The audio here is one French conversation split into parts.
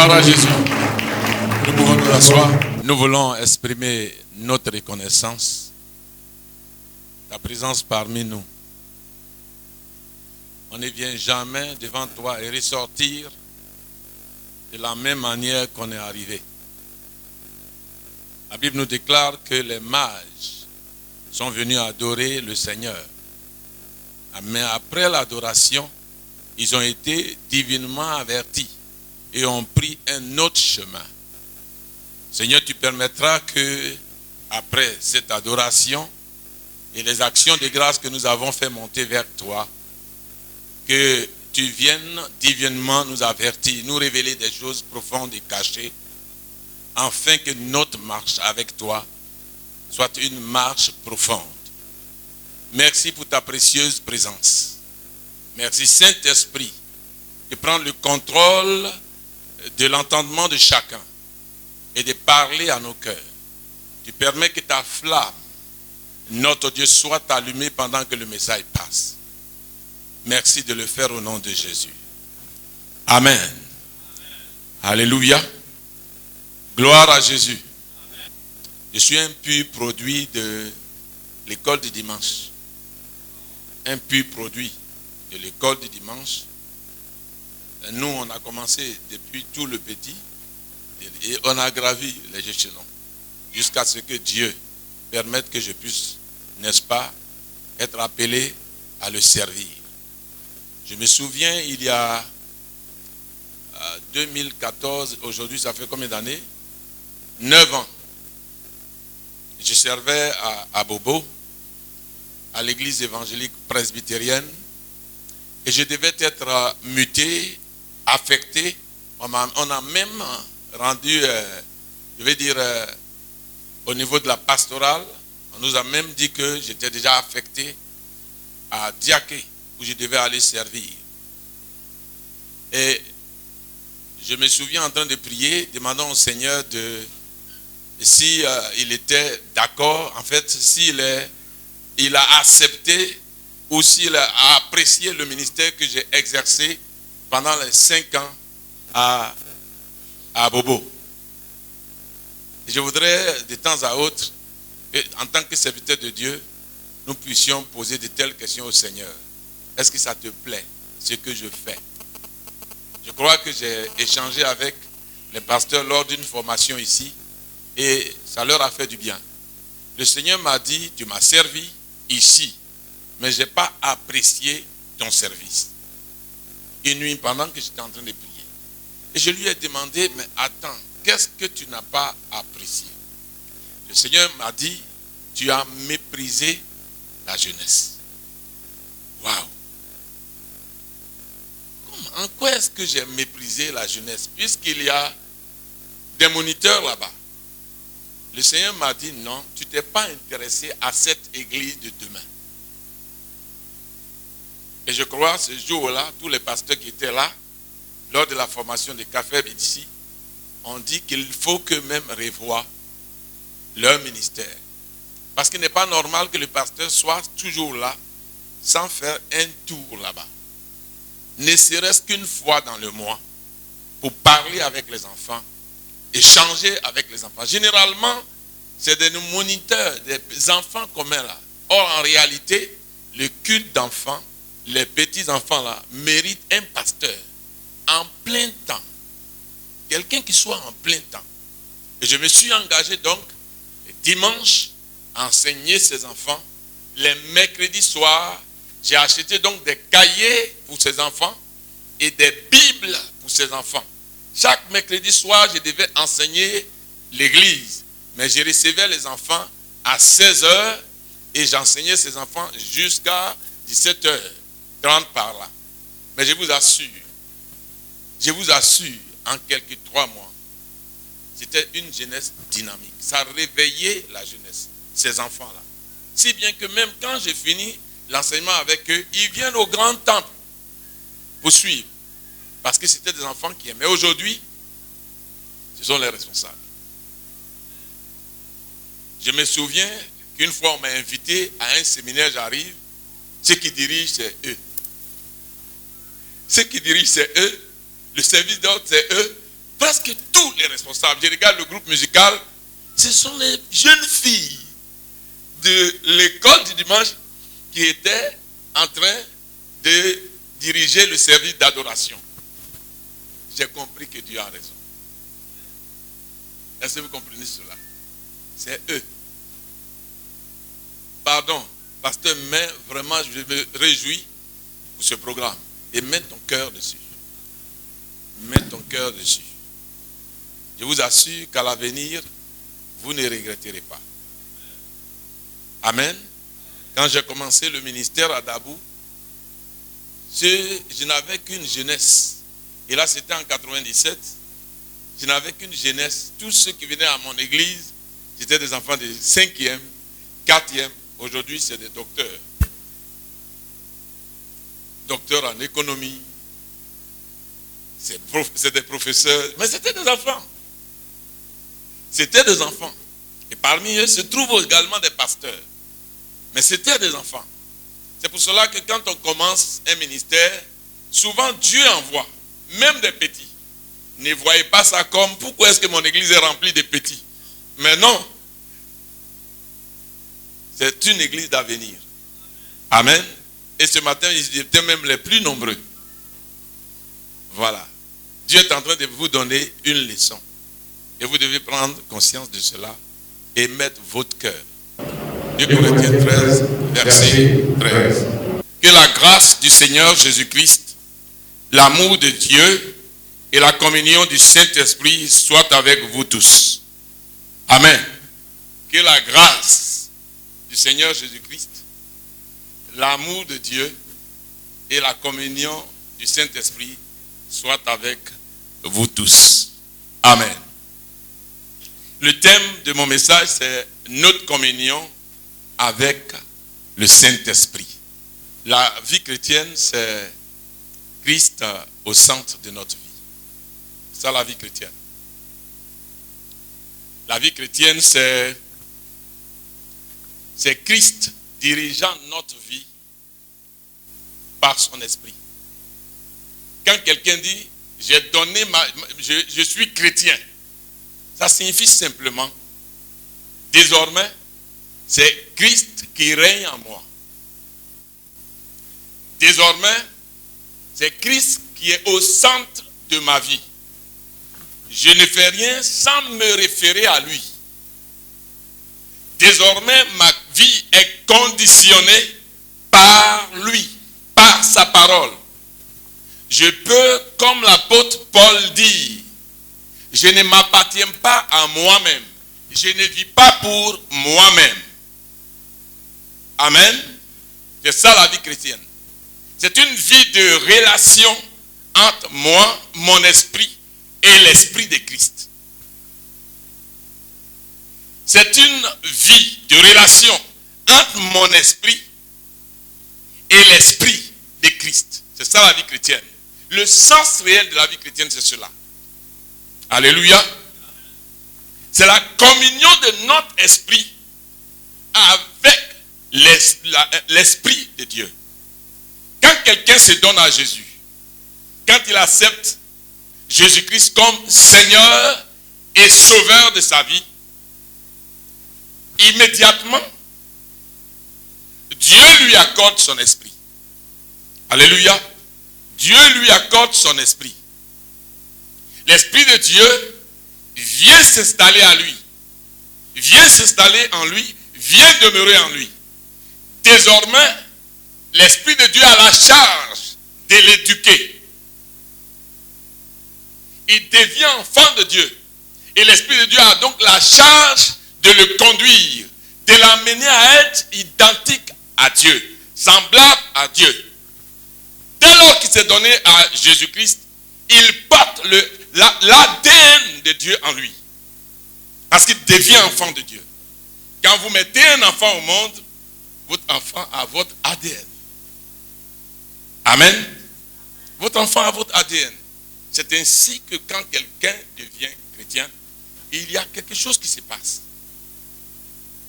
Gloire à Jésus. Nous pouvons nous asseoir. Nous voulons exprimer notre reconnaissance, ta présence parmi nous. On ne vient jamais devant toi et ressortir de la même manière qu'on est arrivé. La Bible nous déclare que les mages sont venus adorer le Seigneur. Mais après l'adoration, ils ont été divinement avertis et ont pris un autre chemin. Seigneur, tu permettras que, après cette adoration et les actions de grâce que nous avons fait monter vers toi, que tu viennes divinement nous avertir, nous révéler des choses profondes et cachées, afin que notre marche avec toi soit une marche profonde. Merci pour ta précieuse présence. Merci Saint-Esprit de prendre le contrôle de l'entendement de chacun et de parler à nos cœurs. Tu permets que ta flamme, notre Dieu, soit allumée pendant que le message passe. Merci de le faire au nom de Jésus. Amen. Amen. Alléluia. Gloire à Jésus. Amen. Je suis un pur produit de l'école du dimanche. Un pur produit de l'école du dimanche. Nous, on a commencé depuis tout le petit et on a gravi les échelons jusqu'à ce que Dieu permette que je puisse, n'est-ce pas, être appelé à le servir. Je me souviens, il y a 2014, aujourd'hui ça fait combien d'années? 9 ans. Je servais à Bobo, à l'église évangélique presbytérienne, et je devais être muté, affecté. On a même rendu, je vais dire, au niveau de la pastorale, on nous a même dit que j'étais déjà affecté à Diaké, où je devais aller servir. Et je me souviens en train de prier, demandant au Seigneur si il était d'accord, en fait, il a accepté ou s'il a apprécié le ministère que j'ai exercé pendant les 5 ans à Bobo. Et je voudrais de temps à autre, en tant que serviteur de Dieu, nous puissions poser de telles questions au Seigneur. Est-ce que ça te plaît, ce que je fais? Je crois que j'ai échangé avec les pasteurs lors d'une formation ici et ça leur a fait du bien. Le Seigneur m'a dit, tu m'as servi ici, mais je n'ai pas apprécié ton service. Une nuit, pendant que j'étais en train de prier. Et je lui ai demandé, mais attends, qu'est-ce que tu n'as pas apprécié? Le Seigneur m'a dit, tu as méprisé la jeunesse. Waouh! En quoi est-ce que j'ai méprisé la jeunesse? Puisqu'il y a des moniteurs là-bas. Le Seigneur m'a dit, non, tu ne t'es pas intéressé à cette église de demain. Et je crois, ce jour-là, tous les pasteurs qui étaient là, lors de la formation de Café ici, ont dit qu'il faut qu'eux-mêmes revoient leur ministère. Parce qu'il n'est pas normal que le pasteur soit toujours là, sans faire un tour là-bas. Ne serait-ce qu'une fois dans le mois, pour parler avec les enfants, échanger avec les enfants. Généralement, c'est des moniteurs, des enfants communs là. Or, en réalité, le culte d'enfants, les petits-enfants là, méritent un pasteur en plein temps. Quelqu'un qui soit en plein temps. Et je me suis engagé donc, le dimanche, à enseigner ces enfants. Les mercredis soirs, j'ai acheté donc des cahiers pour ces enfants et des Bibles pour ces enfants. Chaque mercredi soir, je devais enseigner l'église. Mais je recevais les enfants à 16h et j'enseignais ces enfants jusqu'à 17h30 par là. Mais je vous assure, en quelques 3 mois, c'était une jeunesse dynamique. Ça réveillait la jeunesse, ces enfants-là. Si bien que même quand j'ai fini l'enseignement avec eux, ils viennent au grand temple pour suivre. Parce que c'était des enfants qui aimaient. Aujourd'hui, ce sont les responsables. Je me souviens qu'une fois on m'a invité à un séminaire, j'arrive, ceux qui dirigent, c'est eux. Ceux qui dirigent, c'est eux. Le service d'ordre, c'est eux. presque tous les responsables, je regarde le groupe musical, ce sont les jeunes filles de l'école du dimanche qui étaient en train de diriger le service d'adoration. J'ai compris que Dieu a raison. Est-ce que vous comprenez cela? C'est eux. Pardon, pasteur, mais vraiment je me réjouis pour ce programme. Et mets ton cœur dessus. Mets ton cœur dessus. Je vous assure qu'à l'avenir, vous ne regretterez pas. Amen. Quand j'ai commencé le ministère à Dabou, je n'avais qu'une jeunesse. Et là, c'était en 97. Je n'avais qu'une jeunesse. Tous ceux qui venaient à mon église, c'était des enfants de 5e, 4e. Aujourd'hui, c'est des docteurs. Docteurs en économie. C'est des professeurs. Mais c'était des enfants. C'était des enfants. Et parmi eux se trouvent également des pasteurs. Mais c'était des enfants. C'est pour cela que quand on commence un ministère, souvent Dieu envoie, même des petits. Ne voyez pas ça comme, pourquoi est-ce que mon église est remplie de petits? Mais non. C'est une église d'avenir. Amen. Et ce matin, ils étaient même les plus nombreux. Voilà. Dieu est en train de vous donner une leçon. Et vous devez prendre conscience de cela et mettre votre cœur. 2 Corinthiens 13, verset 13. Que la grâce du Seigneur Jésus-Christ, l'amour de Dieu et la communion du Saint-Esprit soient avec vous tous. Amen. Que la grâce du Seigneur Jésus-Christ, l'amour de Dieu et la communion du Saint-Esprit soient avec vous tous. Amen. Le thème de mon message, c'est notre communion avec le Saint-Esprit. La vie chrétienne, c'est Christ au centre de notre vie. C'est ça la vie chrétienne. La vie chrétienne, c'est Christ dirigeant notre vie par son esprit. Quand quelqu'un dit, je suis chrétien, ça signifie simplement, désormais, c'est Christ qui règne en moi. Désormais, c'est Christ qui est au centre de ma vie. Je ne fais rien sans me référer à lui. Désormais, ma vie est conditionnée par lui, par sa parole. Je peux, comme l'apôtre Paul dit, je ne m'appartiens pas à moi-même. Je ne vis pas pour moi-même. Amen. C'est ça la vie chrétienne. C'est une vie de relation entre moi, mon esprit et l'esprit de Christ. C'est une vie de relation entre mon esprit et l'esprit de Christ. C'est ça la vie chrétienne. Le sens réel de la vie chrétienne, c'est cela. Alléluia. C'est la communion de notre esprit avec l'esprit de Dieu. Quand quelqu'un se donne à Jésus, quand il accepte Jésus-Christ comme Seigneur et Sauveur de sa vie, immédiatement, Dieu lui accorde son esprit. Alléluia. Dieu lui accorde son esprit. L'esprit de Dieu vient s'installer à lui. Vient s'installer en lui. Vient demeurer en lui. Désormais, l'esprit de Dieu a la charge de l'éduquer. Il devient enfant de Dieu. Et l'esprit de Dieu a donc la charge de le conduire, de l'amener à être identique à Dieu, semblable à Dieu. Dès lors qu'il s'est donné à Jésus-Christ, il porte l'ADN de Dieu en lui. Parce qu'il devient enfant de Dieu. Quand vous mettez un enfant au monde, votre enfant a votre ADN. Amen. Votre enfant a votre ADN. C'est ainsi que quand quelqu'un devient chrétien, il y a quelque chose qui se passe.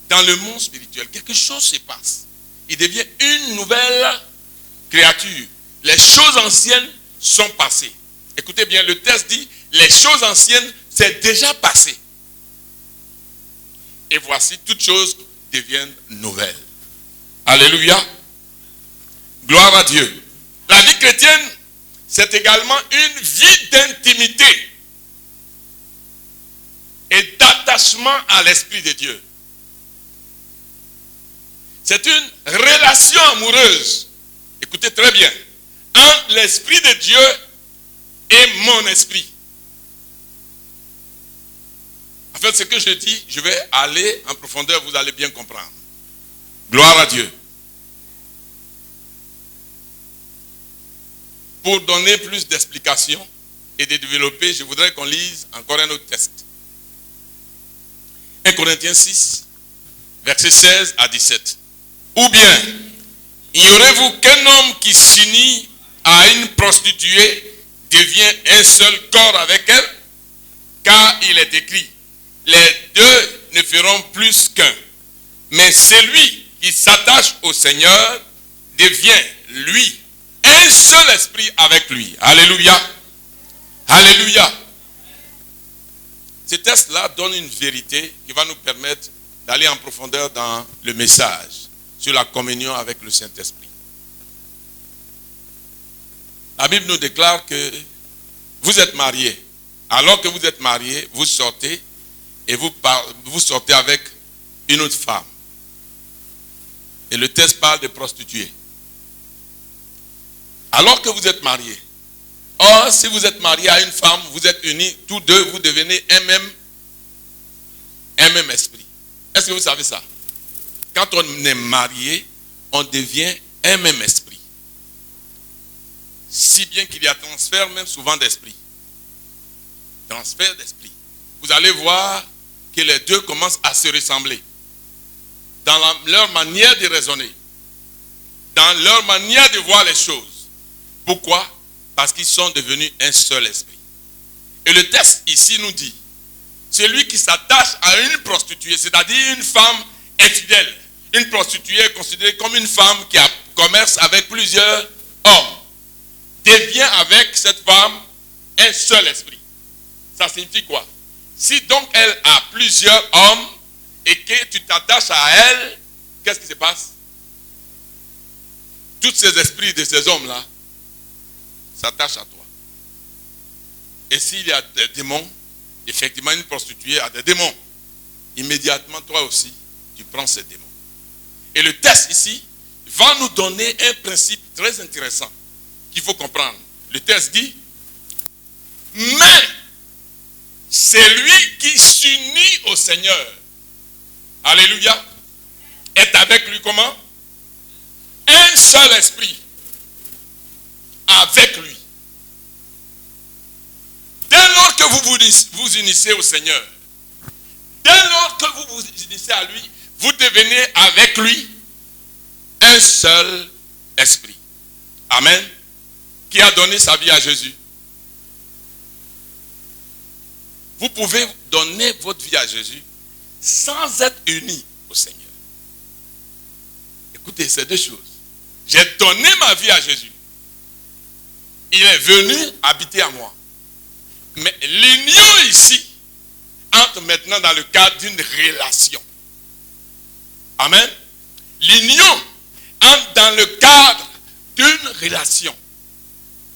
Dans le monde spirituel, quelque chose se passe. Il devient une nouvelle créature. Les choses anciennes sont passées. Écoutez bien, le texte dit, les choses anciennes, c'est déjà passé. Et voici, toutes choses deviennent nouvelles. Alléluia. Gloire à Dieu. La vie chrétienne, c'est également une vie d'intimité et d'attachement à l'Esprit de Dieu. C'est une relation amoureuse, écoutez très bien, entre l'Esprit de Dieu et mon esprit. En fait, ce que je dis, je vais aller en profondeur, vous allez bien comprendre. Gloire à Dieu. Pour donner plus d'explications et de développer, je voudrais qu'on lise encore un autre texte. 1 Corinthiens 6, versets 16 à 17. Ou bien, ignorez-vous qu'un homme qui s'unit à une prostituée devient un seul corps avec elle? Car il est écrit, les deux ne feront plus qu'un. Mais celui qui s'attache au Seigneur devient, lui, un seul esprit avec lui. Alléluia. Alléluia. Ce texte-là donne une vérité qui va nous permettre d'aller en profondeur dans le message sur la communion avec le Saint-Esprit. La Bible nous déclare que vous êtes mariés. Alors que vous êtes mariés, vous sortez et vous sortez avec une autre femme. Et le texte parle de prostituées. Alors que vous êtes mariés. Or, si vous êtes marié à une femme, vous êtes unis, tous deux, vous devenez un même esprit. Est-ce que vous savez ça? Quand on est marié, on devient un même esprit. Si bien qu'il y a transfert même souvent d'esprit. Transfert d'esprit. Vous allez voir que les deux commencent à se ressembler. Dans leur manière de raisonner. Dans leur manière de voir les choses. Pourquoi? Parce qu'ils sont devenus un seul esprit. Et le texte ici nous dit, celui qui s'attache à une prostituée, c'est-à-dire une femme infidèle. Une prostituée est considérée comme une femme qui a commerce avec plusieurs hommes. Devient avec cette femme un seul esprit. Ça signifie quoi? Si donc elle a plusieurs hommes et que tu t'attaches à elle, qu'est-ce qui se passe? Tous ces esprits de ces hommes-là s'attachent à toi. Et s'il y a des démons, effectivement une prostituée a des démons. Immédiatement toi aussi, tu prends ces démons. Et le texte ici va nous donner un principe très intéressant qu'il faut comprendre. Le texte dit, mais celui qui s'unit au Seigneur, alléluia, est avec lui comment? Un seul esprit. Avec lui. Dès lors que vous vous unissez au Seigneur, dès lors que vous vous unissez à lui, vous devenez avec lui un seul esprit. Amen. Qui a donné sa vie à Jésus. Vous pouvez donner votre vie à Jésus sans être uni au Seigneur. Écoutez, c'est deux choses. J'ai donné ma vie à Jésus. Il est venu habiter à moi. Mais l'union ici entre maintenant dans le cadre d'une relation. Amen. L'union entre dans le cadre d'une relation.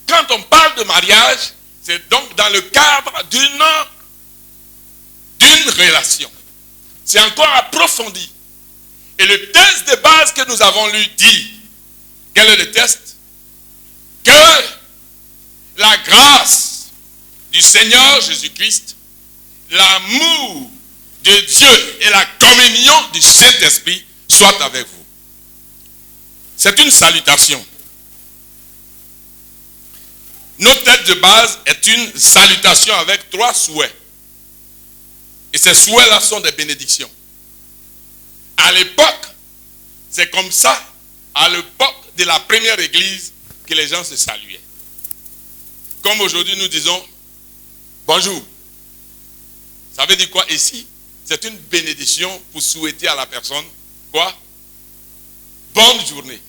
Quand on parle de mariage, c'est donc dans le cadre d'une relation. C'est encore approfondi. Et le texte de base que nous avons lu dit, quel est le texte? Que la grâce du Seigneur Jésus-Christ, l'amour de Dieu et la communion du Saint-Esprit soient avec vous. C'est une salutation. Notre texte de base est une salutation avec 3 souhaits. Et ces souhaits-là sont des bénédictions. À l'époque, c'est comme ça, à l'époque de la première église, que les gens se saluaient. Comme aujourd'hui nous disons bonjour. Ça veut dire quoi ici? C'est une bénédiction pour souhaiter à la personne quoi? Bonne journée.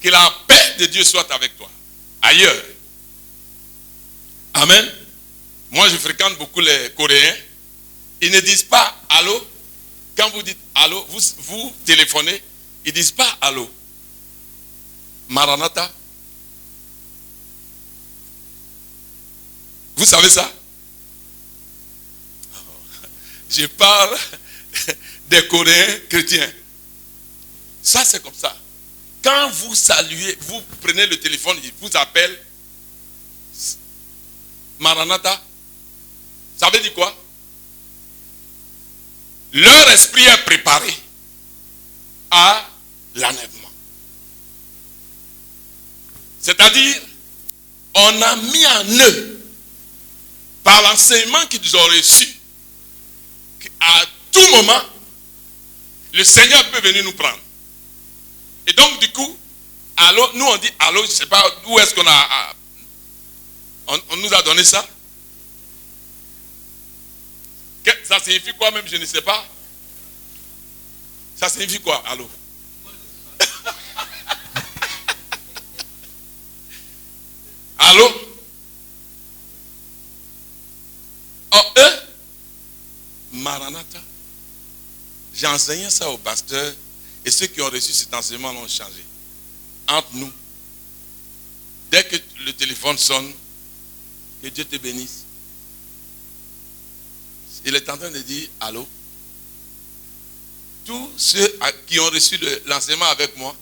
Que la paix de Dieu soit avec toi. Ailleurs. Amen. Moi, je fréquente beaucoup les Coréens. Ils ne disent pas allô. Quand vous dites allô, vous téléphonez, ils ne disent pas allô. Maranatha. Vous savez ça? Je parle des Coréens chrétiens. Ça, c'est comme ça. Quand vous saluez, vous prenez le téléphone, il vous appelle Maranatha. Ça veut dire quoi? Leur esprit est préparé à l'enlèvement. C'est-à-dire, on a mis en eux, par l'enseignement qu'ils ont reçu, qu'à tout moment, le Seigneur peut venir nous prendre. Et donc, du coup, allô, nous on dit allô, je ne sais pas où est-ce qu'on a. On nous a donné ça. Ça signifie quoi même, je ne sais pas. Ça signifie quoi, allô? Allô? Oh, Maranatha. J'ai enseigné ça aux pasteurs et ceux qui ont reçu cet enseignement l'ont changé. Entre nous, dès que le téléphone sonne, que Dieu te bénisse. Il est en train de dire allô. Tous ceux qui ont reçu l'enseignement avec moi,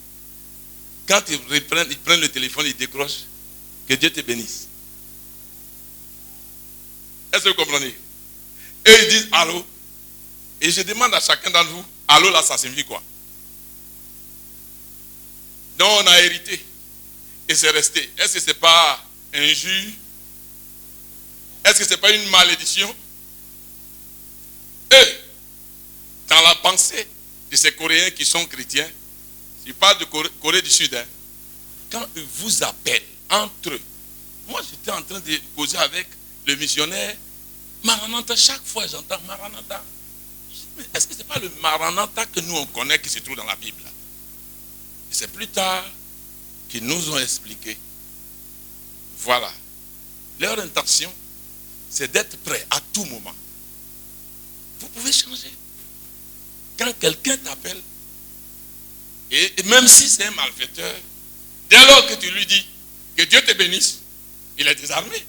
quand ils prennent le téléphone, ils décrochent. Que Dieu te bénisse. Est-ce que vous comprenez? Et ils disent allô. Et je demande à chacun d'entre vous, allô là, ça signifie quoi? Donc on a hérité. Et c'est resté. Est-ce que ce n'est pas injure? Est-ce que ce n'est pas une malédiction? Et dans la pensée de ces Coréens qui sont chrétiens, je parle de Corée du Sud, hein, quand ils vous appellent entre eux, moi j'étais en train de causer avec le missionnaire Maranatha, chaque fois j'entends Maranatha. Est-ce que ce n'est pas le Maranatha que nous on connaît qui se trouve dans la Bible? Et c'est plus tard qu'ils nous ont expliqué. Voilà. Leur intention, c'est d'être prêt à tout moment. Vous pouvez changer. Quand quelqu'un t'appelle, et même si c'est un malfaiteur, dès lors que tu lui dis que Dieu te bénisse, il est désarmé.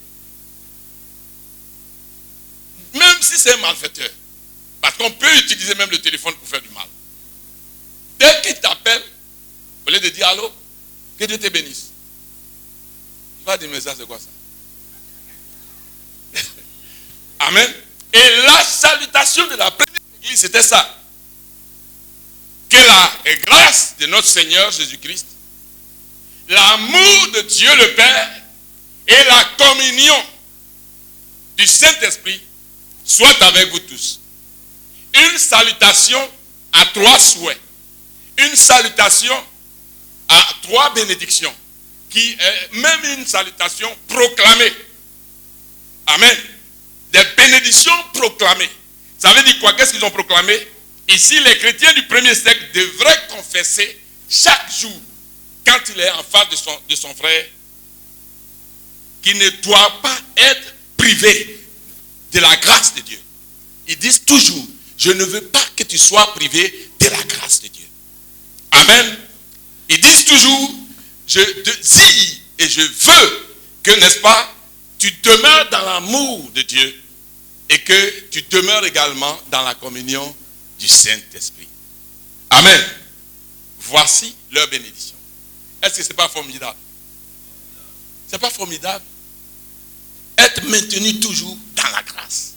Même si c'est un malfaiteur. Parce qu'on peut utiliser même le téléphone pour faire du mal. Dès qu'il t'appelle, au lieu de dire allô, que Dieu te bénisse. Il va dire, mais ça c'est quoi ça? Amen. Et la salutation de la première église, c'était ça. Que la grâce de notre Seigneur Jésus-Christ, l'amour de Dieu le Père et la communion du Saint-Esprit soient avec vous tous. Une salutation à 3 souhaits. Une salutation à 3 bénédictions. Qui est même une salutation proclamée. Amen. Des bénédictions proclamées. Ça veut dire quoi? Qu'est-ce qu'ils ont proclamé? Ici, les chrétiens du premier siècle devraient confesser chaque jour, quand il est en face de son frère, qu'il ne doit pas être privé de la grâce de Dieu. Ils disent toujours, je ne veux pas que tu sois privé de la grâce de Dieu. Amen. Ils disent toujours, je désire et je veux que, n'est-ce pas, tu demeures dans l'amour de Dieu et que tu demeures également dans la communion du Saint-Esprit. Amen. Voici leur bénédiction. Est-ce que ce n'est pas formidable? Ce n'est pas formidable? Être maintenu toujours dans la grâce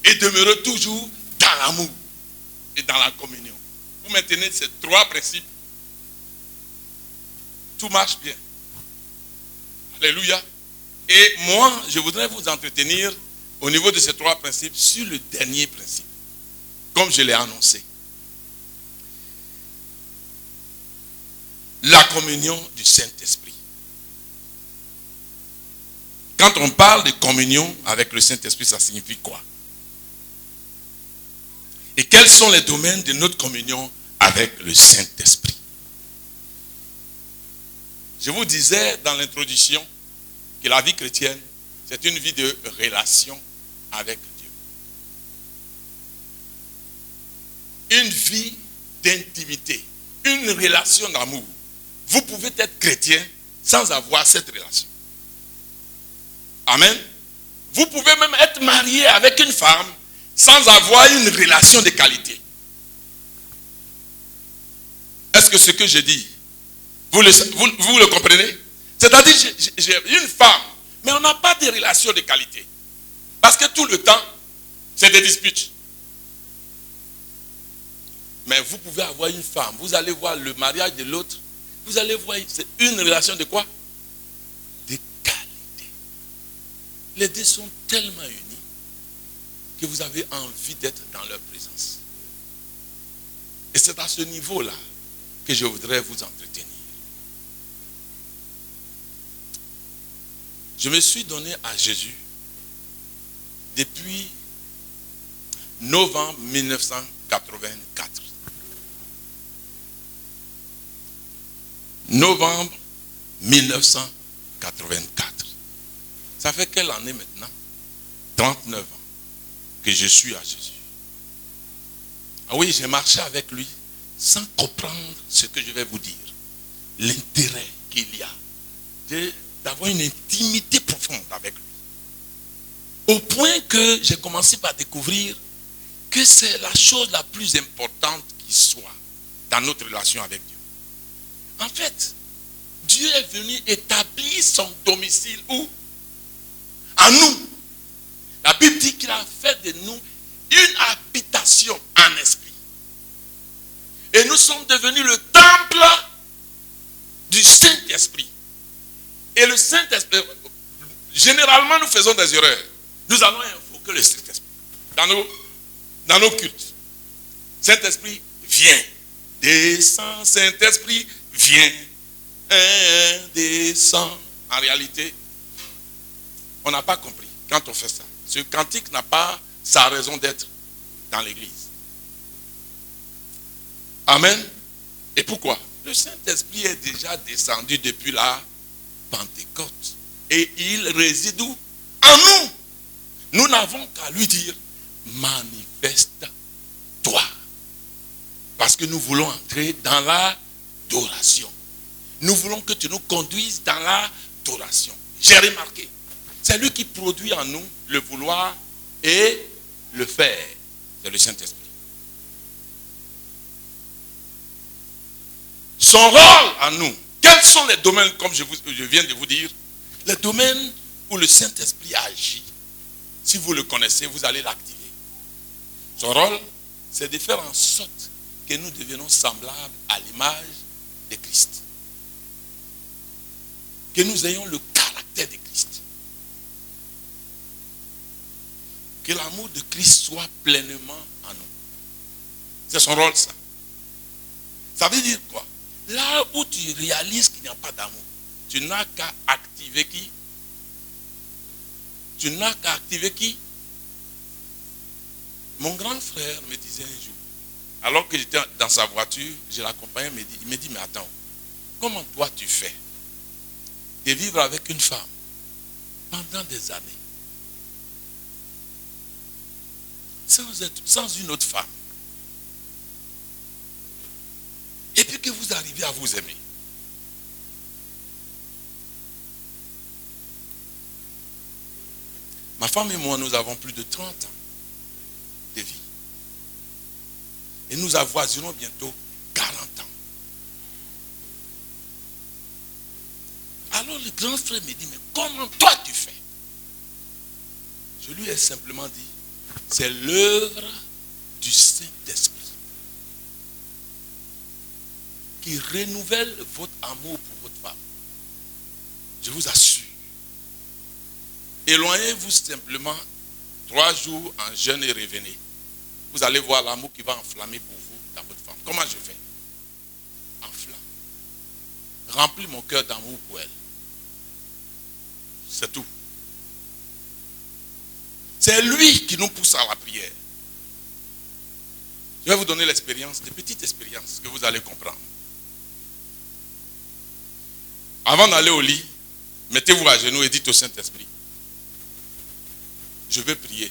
et demeurer toujours dans l'amour et dans la communion. Vous maintenez ces 3 principes, tout marche bien. Alléluia. Et moi, je voudrais vous entretenir au niveau de ces 3 principes sur le dernier principe, comme je l'ai annoncé. La communion du Saint-Esprit. Quand on parle de communion avec le Saint-Esprit, ça signifie quoi? Et quels sont les domaines de notre communion avec le Saint-Esprit? Je vous disais dans l'introduction que la vie chrétienne, c'est une vie de relation avec Dieu. Une vie d'intimité, une relation d'amour. Vous pouvez être chrétien sans avoir cette relation. Amen. Vous pouvez même être marié avec une femme sans avoir une relation de qualité. Est-ce que ce que je dis, vous le comprenez? C'est-à-dire, j'ai une femme, mais on n'a pas de relation de qualité. Parce que tout le temps, c'est des disputes. Mais vous pouvez avoir une femme, vous allez voir le mariage de l'autre, vous allez voir, c'est une relation de quoi? De qualité. Les deux sont tellement unis que vous avez envie d'être dans leur présence. Et c'est à ce niveau-là que je voudrais vous entretenir. Je me suis donné à Jésus depuis novembre 1984. Novembre 1984. Ça fait quelle année maintenant? 39 ans que je suis à Jésus. Ah oui, j'ai marché avec lui sans comprendre ce que je vais vous dire. L'intérêt qu'il y a d'avoir une intimité profonde avec lui. Au point que j'ai commencé par découvrir que c'est la chose la plus importante qui soit dans notre relation avec Dieu. En fait, Dieu est venu établir son domicile où? En nous. La Bible dit qu'il a fait de nous une habitation en esprit. Et nous sommes devenus le temple du Saint-Esprit. Et le Saint-Esprit, généralement nous faisons des erreurs. Nous allons invoquer le Saint-Esprit dans nos cultes. Saint-Esprit, viens. Descends, Saint-Esprit, viens. Descends. En réalité, on n'a pas compris quand on fait ça. Ce cantique n'a pas sa raison d'être dans l'église. Amen. Et pourquoi? Le Saint-Esprit est déjà descendu depuis la Pentecôte. Et il réside où? En nous. Nous n'avons qu'à lui dire, manifeste-toi. Parce que nous voulons entrer dans l'adoration. Nous voulons que tu nous conduises dans l'adoration. J'ai remarqué, c'est lui qui produit en nous le vouloir et le faire. C'est le Saint-Esprit. Son rôle en nous. Quels sont les domaines, comme je viens de vous dire, les domaines où le Saint-Esprit agit? Si vous le connaissez, vous allez l'activer. Son rôle, c'est de faire en sorte que nous devenons semblables à l'image de Christ. Que nous ayons le caractère de Christ. Que l'amour de Christ soit pleinement en nous. C'est son rôle, ça. Ça veut dire quoi? Là où tu réalises qu'il n'y a pas d'amour, tu n'as qu'à activer qui? Tu n'as qu'à activer qui? Mon grand frère me disait un jour, alors que j'étais dans sa voiture, je l'accompagnais, il me dit, mais attends, comment toi tu fais de vivre avec une femme pendant des années sans une autre femme, et puis que vous arrivez à vous aimer? Ma femme et moi, nous avons plus de 30 ans de vie. Et nous avoisinons bientôt 40 ans. Alors le grand frère me dit, mais comment toi tu fais? Je lui ai simplement dit, c'est l'œuvre du Saint-Esprit qui renouvelle votre amour pour votre femme. Je vous assure. Éloignez-vous simplement 3 jours en jeûne et revenez. Vous allez voir l'amour qui va enflammer pour vous dans votre femme. Comment je fais? Enflamme. Remplis mon cœur d'amour pour elle. C'est tout. C'est lui qui nous pousse à la prière. Je vais vous donner l'expérience, des petites expériences que vous allez comprendre. Avant d'aller au lit, mettez-vous à genoux et dites au Saint-Esprit, je veux prier.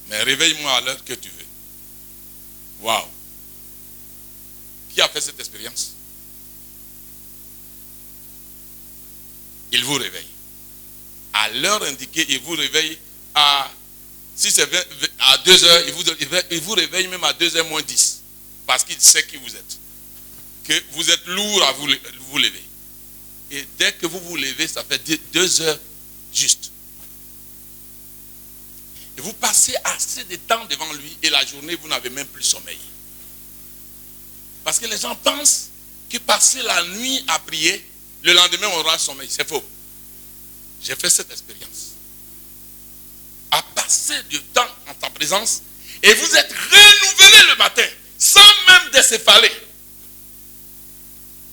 Mais réveille-moi à l'heure que tu veux. Waouh! Qui a fait cette expérience? Il vous réveille. À l'heure indiquée, il vous réveille à, si c'est à 2 heures, il vous réveille même à 2h moins 10. Parce qu'il sait qui vous êtes. Que vous êtes lourd à vous lever. Et dès que vous vous levez, ça fait 2 heures juste. Et vous passez assez de temps devant lui et la journée, vous n'avez même plus sommeil. Parce que les gens pensent que passer la nuit à prier, le lendemain on aura sommeil. C'est faux. J'ai fait cette expérience. À passer du temps en ta présence et vous êtes renouvelé le matin sans même décéphaler.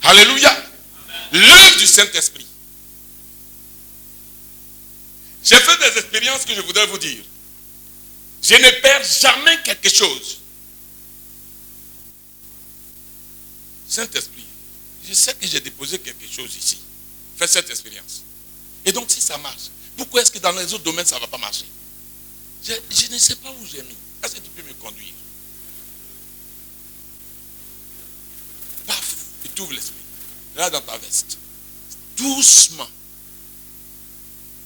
Alléluia. L'œuvre du Saint-Esprit. J'ai fait des expériences que je voudrais vous dire. Je ne perds jamais quelque chose. Saint-Esprit, je sais que j'ai déposé quelque chose ici. Fais cette expérience. Et donc si ça marche, pourquoi est-ce que dans les autres domaines ça ne va pas marcher? Je ne sais pas où j'ai mis. Est-ce que tu peux me conduire? Paf, il t'ouvre l'esprit. Là dans ta veste. Doucement.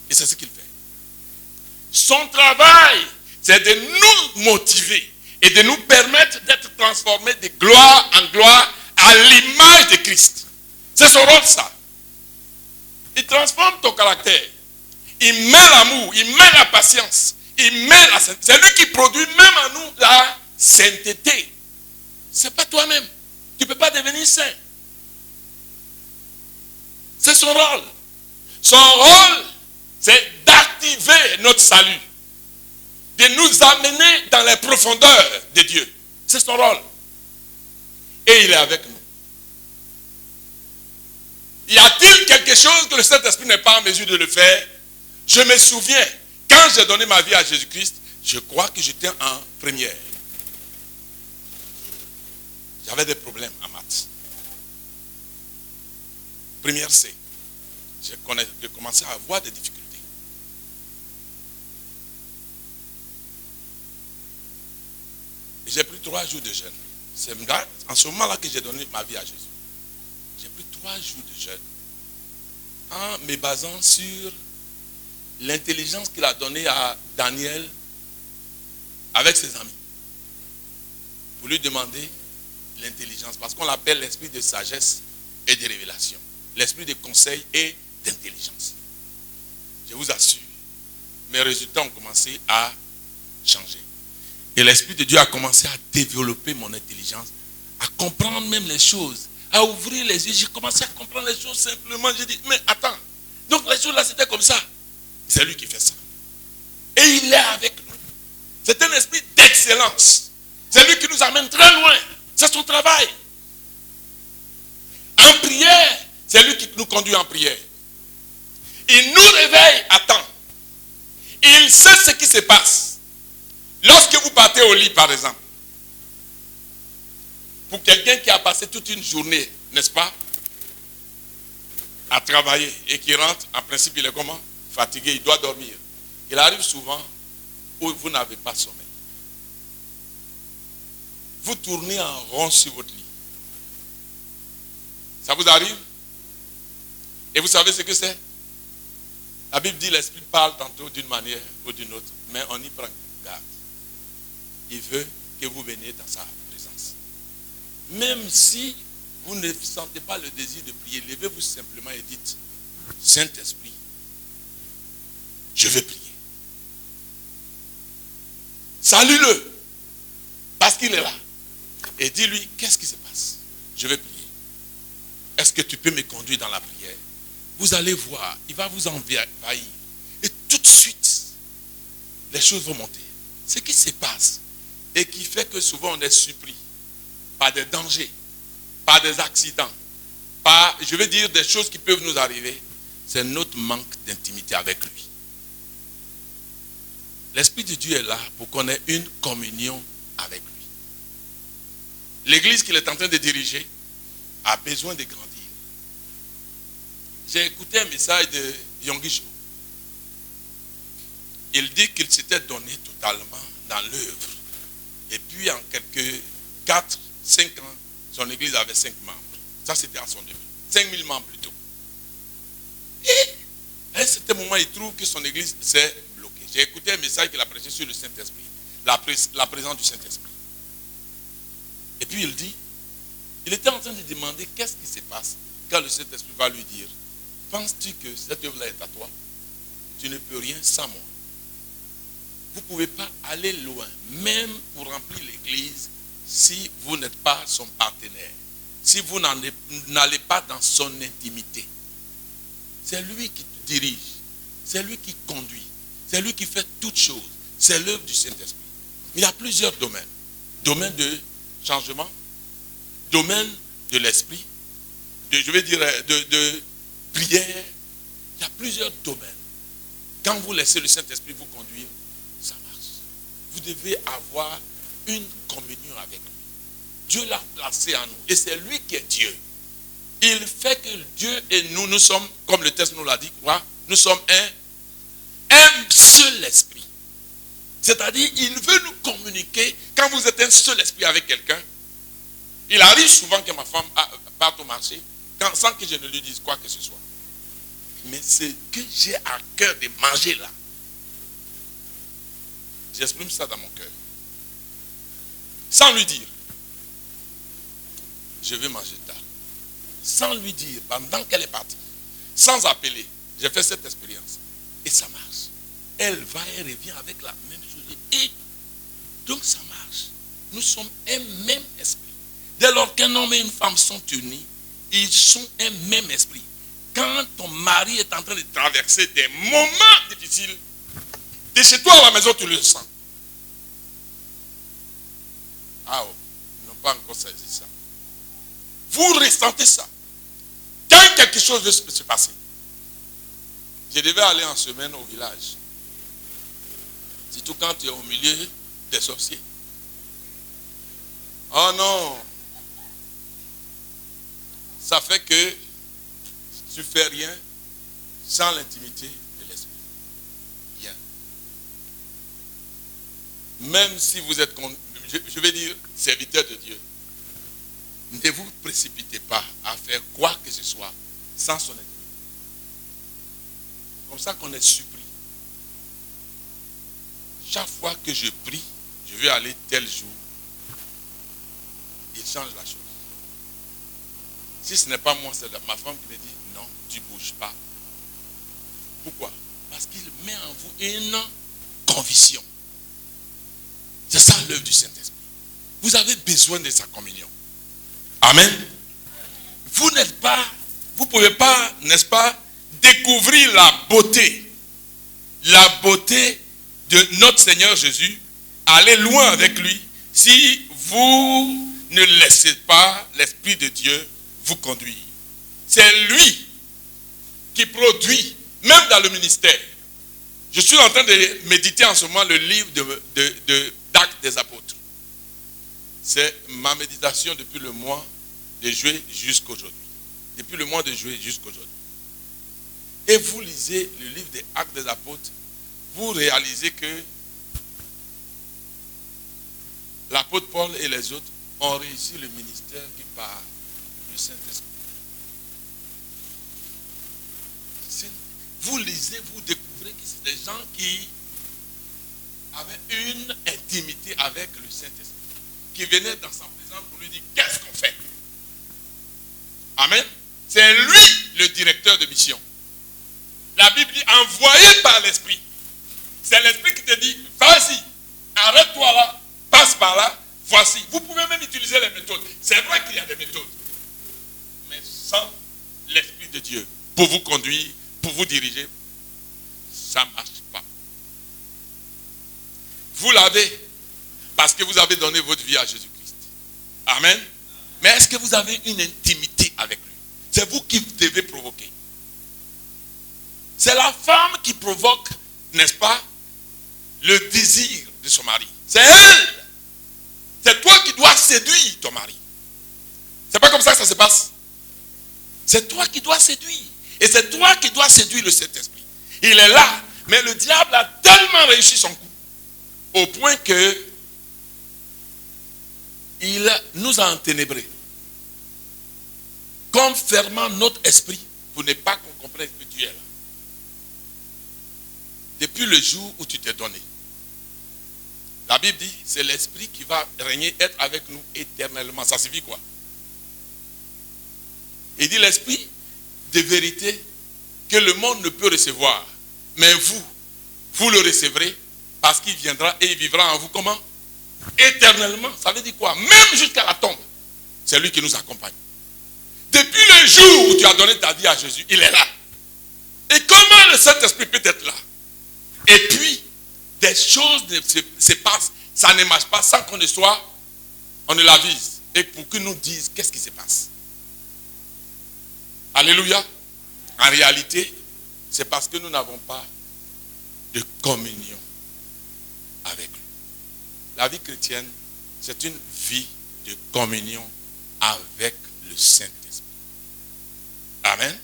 Et c'est ce qu'il fait. Son travail, c'est de nous motiver et de nous permettre d'être transformés de gloire en gloire à l'image de Christ. C'est son rôle, ça. Il transforme ton caractère. Il met l'amour, il met la patience, il met la sainteté. C'est lui qui produit même en nous la sainteté. C'est pas toi-même. Tu ne peux pas devenir saint. C'est son rôle. Son rôle, c'est d'activer notre salut. De nous amener dans les profondeurs de Dieu. C'est son rôle. Et il est avec nous. Y a-t-il quelque chose que le Saint-Esprit n'est pas en mesure de le faire? Je me souviens, quand j'ai donné ma vie à Jésus-Christ, je crois que j'étais en première. J'avais des problèmes en maths. Première C. J'ai commencé à avoir des difficultés. Et j'ai pris 3 jours de jeûne. C'est en ce moment-là que j'ai donné ma vie à Jésus. J'ai pris 3 jours de jeûne en me basant sur l'intelligence qu'il a donnée à Daniel avec ses amis. Pour lui demander l'intelligence. Parce qu'on l'appelle l'esprit de sagesse et de révélation. L'esprit de conseil et d'intelligence. Je vous assure, mes résultats ont commencé à changer. Et l'Esprit de Dieu a commencé à développer mon intelligence, à comprendre même les choses, à ouvrir les yeux. J'ai commencé à comprendre les choses simplement. J'ai dit, mais attends, donc les choses là c'était comme ça. C'est lui qui fait ça. Et il est avec nous. C'est un esprit d'excellence. C'est lui qui nous amène très loin. C'est son travail. En prière, c'est lui qui nous conduit en prière. Il nous réveille à temps. Il sait ce qui se passe. Lorsque vous partez au lit, par exemple, pour quelqu'un qui a passé toute une journée, n'est-ce pas, à travailler et qui rentre, en principe, il est comment? Fatigué, il doit dormir. Il arrive souvent où vous n'avez pas sommeil. Vous tournez en rond sur votre lit. Ça vous arrive? Et vous savez ce que c'est? La Bible dit l'Esprit parle tantôt d'une manière ou d'une autre, mais on y prend garde. Il veut que vous veniez dans sa présence. Même si vous ne sentez pas le désir de prier, levez-vous simplement et dites, Saint-Esprit, je veux prier. Salue-le, parce qu'il est là. Et dis-lui, qu'est-ce qui se passe? Je veux prier. Est-ce que tu peux me conduire dans la prière? Vous allez voir, il va vous envahir. Et tout de suite, les choses vont monter. Ce qui se passe, et qui fait que souvent on est surpris par des dangers, par des accidents, par, je veux dire, des choses qui peuvent nous arriver, c'est notre manque d'intimité avec lui. L'Esprit de Dieu est là pour qu'on ait une communion avec lui. L'église qu'il est en train de diriger a besoin de grandir. J'ai écouté un message de Yonggi Cho. il dit qu'il s'était donné totalement dans l'œuvre. Et puis en quelques 4, 5 ans, son église avait 5 membres. Ça c'était à son début. 5000 membres plutôt. Et à un certain moment, il trouve que son église s'est bloquée. J'ai écouté un message qu'il a prêché sur le Saint-Esprit. La présence du Saint-Esprit. Et puis il dit, il était en train de demander qu'est-ce qui se passe quand le Saint-Esprit va lui dire, penses-tu que cette œuvre-là est à toi? Tu ne peux rien sans moi. Vous ne pouvez pas aller loin, même pour remplir l'église, si vous n'êtes pas son partenaire. Si vous n'allez pas dans son intimité. C'est lui qui te dirige. C'est lui qui conduit. C'est lui qui fait toutes choses. C'est l'œuvre du Saint-Esprit. Il y a plusieurs domaines. Domaine de changement. Domaine de l'esprit. De prière. Il y a plusieurs domaines. Quand vous laissez le Saint-Esprit vous conduire, ça marche. Vous devez avoir une communion avec lui. Dieu l'a placé en nous. Et c'est lui qui est Dieu. Il fait que Dieu et nous sommes, comme le texte nous l'a dit, nous sommes un seul esprit. C'est-à-dire, il veut nous communiquer. Quand vous êtes un seul esprit avec quelqu'un, il arrive souvent que ma femme parte au marché, sans que je ne lui dise quoi que ce soit. Mais ce que j'ai à cœur de manger là, j'exprime ça dans mon cœur. Sans lui dire, je vais manger tard. Sans lui dire, pendant qu'elle est partie, sans appeler, j'ai fait cette expérience. Et ça marche. Elle va et revient avec la même chose. Et donc ça marche. Nous sommes un même esprit. Dès lors qu'un homme et une femme sont unis, ils sont un même esprit. Quand ton mari est en train de traverser des moments difficiles, de chez toi à la maison, tu le sens. Ah oh, ils n'ont pas encore saisi ça. Vous ressentez ça. Quand quelque chose veut se passer. Je devais aller en semaine au village. Surtout quand tu es au milieu des sorciers. Oh non. Ça fait que tu ne fais rien sans l'intimité de l'esprit. Rien. Même si vous êtes, je vais dire, serviteur de Dieu, ne vous précipitez pas à faire quoi que ce soit sans son intimité. Comme ça qu'on est surpris. Chaque fois que je prie, je vais aller tel jour, il change la chose. Si ce n'est pas moi, c'est ma femme qui me dit, non, tu ne bouges pas. Pourquoi? Parce qu'il met en vous une conviction. C'est ça l'œuvre du Saint-Esprit. Vous avez besoin de sa communion. Amen. Vous n'êtes pas, vous ne pouvez pas, n'est-ce pas, découvrir la beauté de notre Seigneur Jésus, aller loin avec lui, si vous ne laissez pas l'Esprit de Dieu vous conduire. C'est lui qui produit, même dans le ministère. Je suis en train de méditer en ce moment le livre d'Actes des Apôtres. C'est ma méditation depuis le mois de juillet jusqu'à aujourd'hui. Depuis le mois de juillet jusqu'à aujourd'hui. Et vous lisez le livre des Actes des Apôtres, vous réalisez que l'apôtre Paul et les autres ont réussi le ministère qui part du Saint-Esprit. Vous lisez, vous découvrez que c'est des gens qui avaient une intimité avec le Saint-Esprit, qui venaient dans sa présence pour lui dire qu'est-ce qu'on fait. Amen. C'est lui le directeur de mission. La Bible dit envoyé par l'Esprit. C'est l'Esprit qui te dit vas-y, arrête-toi là, passe par là, voici. Vous pouvez même utiliser les méthodes. C'est vrai qu'il y a des méthodes. Mais sans l'Esprit de Dieu pour vous conduire, pour vous diriger, ça ne marche pas. Vous l'avez parce que vous avez donné votre vie à Jésus-Christ. Amen. Mais est-ce que vous avez une intimité avec lui? C'est vous qui devez provoquer. C'est la femme qui provoque, n'est-ce pas, le désir de son mari. C'est elle. C'est toi qui dois séduire ton mari. C'est pas comme ça que ça se passe. C'est toi qui dois séduire. Et c'est toi qui dois séduire le Saint-Esprit. Il est là Mais le diable a tellement réussi son coup, au point que il nous a enténébrés, comme fermant notre esprit pour ne pas qu'on comprenne que tu es là. Depuis le jour où tu t'es donné, la Bible dit, c'est l'esprit qui va régner, être avec nous éternellement. Ça signifie quoi? Il dit l'esprit de vérité que le monde ne peut recevoir. Mais vous le recevrez parce qu'il viendra et il vivra en vous comment? Éternellement. Ça veut dire quoi? Même jusqu'à la tombe. C'est lui qui nous accompagne. Depuis le jour où tu as donné ta vie à Jésus, il est là. Et comment le Saint-Esprit peut être là? Et puis, des choses se passent, ça ne marche pas sans qu'on ne soit, on ne l'avise. Et pour qu'il nous dise qu'est-ce qui se passe. Alléluia. En réalité, c'est parce que nous n'avons pas de communion avec lui. La vie chrétienne, c'est une vie de communion avec le Saint-Esprit. Amen.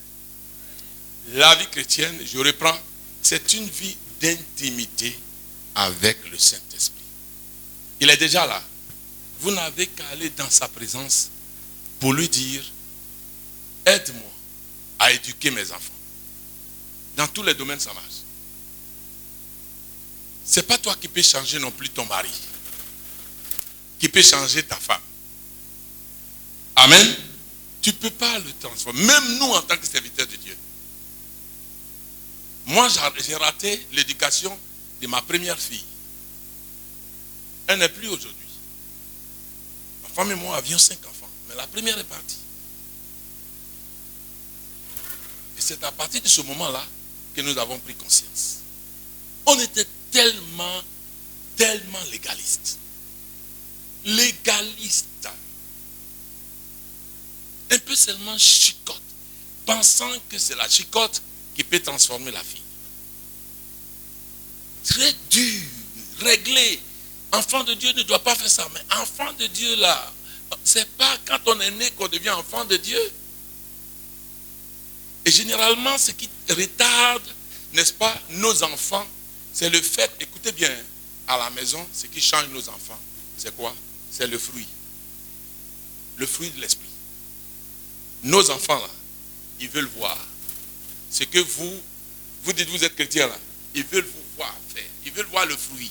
La vie chrétienne, je reprends, c'est une vie d'intimité avec le Saint-Esprit. Il est déjà là. Vous n'avez qu'à aller dans sa présence pour lui dire, aide-moi à éduquer mes enfants. Dans tous les domaines, ça marche. Ce n'est pas toi qui peux changer non plus ton mari, qui peut changer ta femme. Amen. Tu ne peux pas le transformer. Même nous, en tant que serviteurs de Dieu. Moi, j'ai raté l'éducation de ma première fille. Elle n'est plus aujourd'hui. Ma femme et moi avions 5 enfants. Mais la première est partie. Et c'est à partir de ce moment-là que nous avons pris conscience. On était tellement légaliste. Légaliste. Un peu seulement chicote. Pensant que c'est la chicote qui peut transformer la fille. Très dur, réglé. Enfant de Dieu ne doit pas faire ça. Mais enfant de Dieu là, c'est pas quand on est né qu'on devient enfant de Dieu. Et généralement, ce qui retarde, n'est-ce pas, nos enfants, c'est le fait, écoutez bien, à la maison, ce qui change nos enfants, c'est quoi? C'est le fruit. Le fruit de l'esprit. Nos enfants là, ils veulent voir. Ce que vous dites, vous êtes chrétien là, ils veulent vous voir faire. Ils veulent voir le fruit.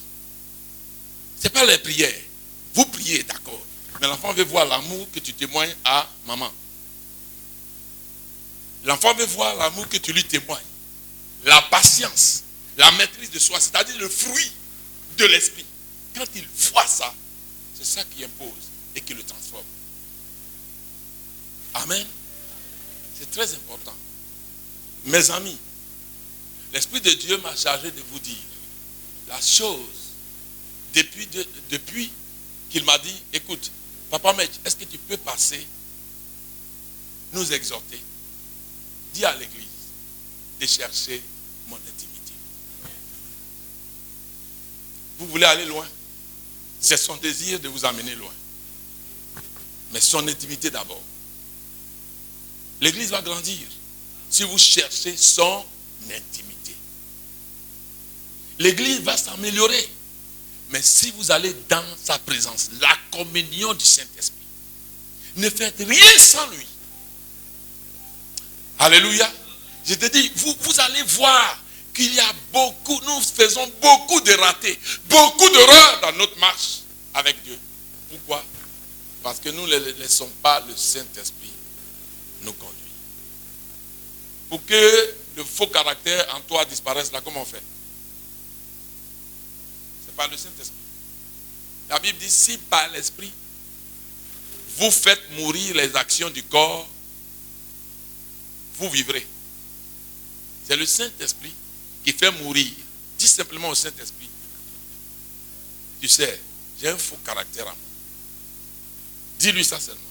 Ce n'est pas les prières. Vous priez, d'accord. Mais l'enfant veut voir l'amour que tu témoignes à maman. L'enfant veut voir l'amour que tu lui témoignes. La patience, la maîtrise de soi, c'est-à-dire le fruit de l'esprit. Quand il voit ça, c'est ça qui impose et qui le transforme. Amen. C'est très important. Mes amis, l'Esprit de Dieu m'a chargé de vous dire la chose depuis qu'il m'a dit, écoute, Papa Mech, est-ce que tu peux passer, nous exhorter, dis à l'église de chercher mon intimité. Vous voulez aller loin? C'est son désir de vous amener loin. Mais son intimité d'abord. L'église va grandir si vous cherchez son intimité. L'église va s'améliorer. Mais si vous allez dans sa présence, la communion du Saint-Esprit, ne faites rien sans lui. Alléluia. Je te dis, vous allez voir qu'il y a beaucoup, nous faisons beaucoup de ratés, beaucoup d'erreurs dans notre marche avec Dieu. Pourquoi? Parce que nous ne laissons pas le Saint-Esprit nous conduire. Pour que le faux caractère en toi disparaisse, là, comment on fait? C'est par le Saint-Esprit. La Bible dit, si par l'Esprit, vous faites mourir les actions du corps, vous vivrez. C'est le Saint-Esprit qui fait mourir. Dis simplement au Saint-Esprit, tu sais, j'ai un faux caractère en moi. Dis-lui ça seulement.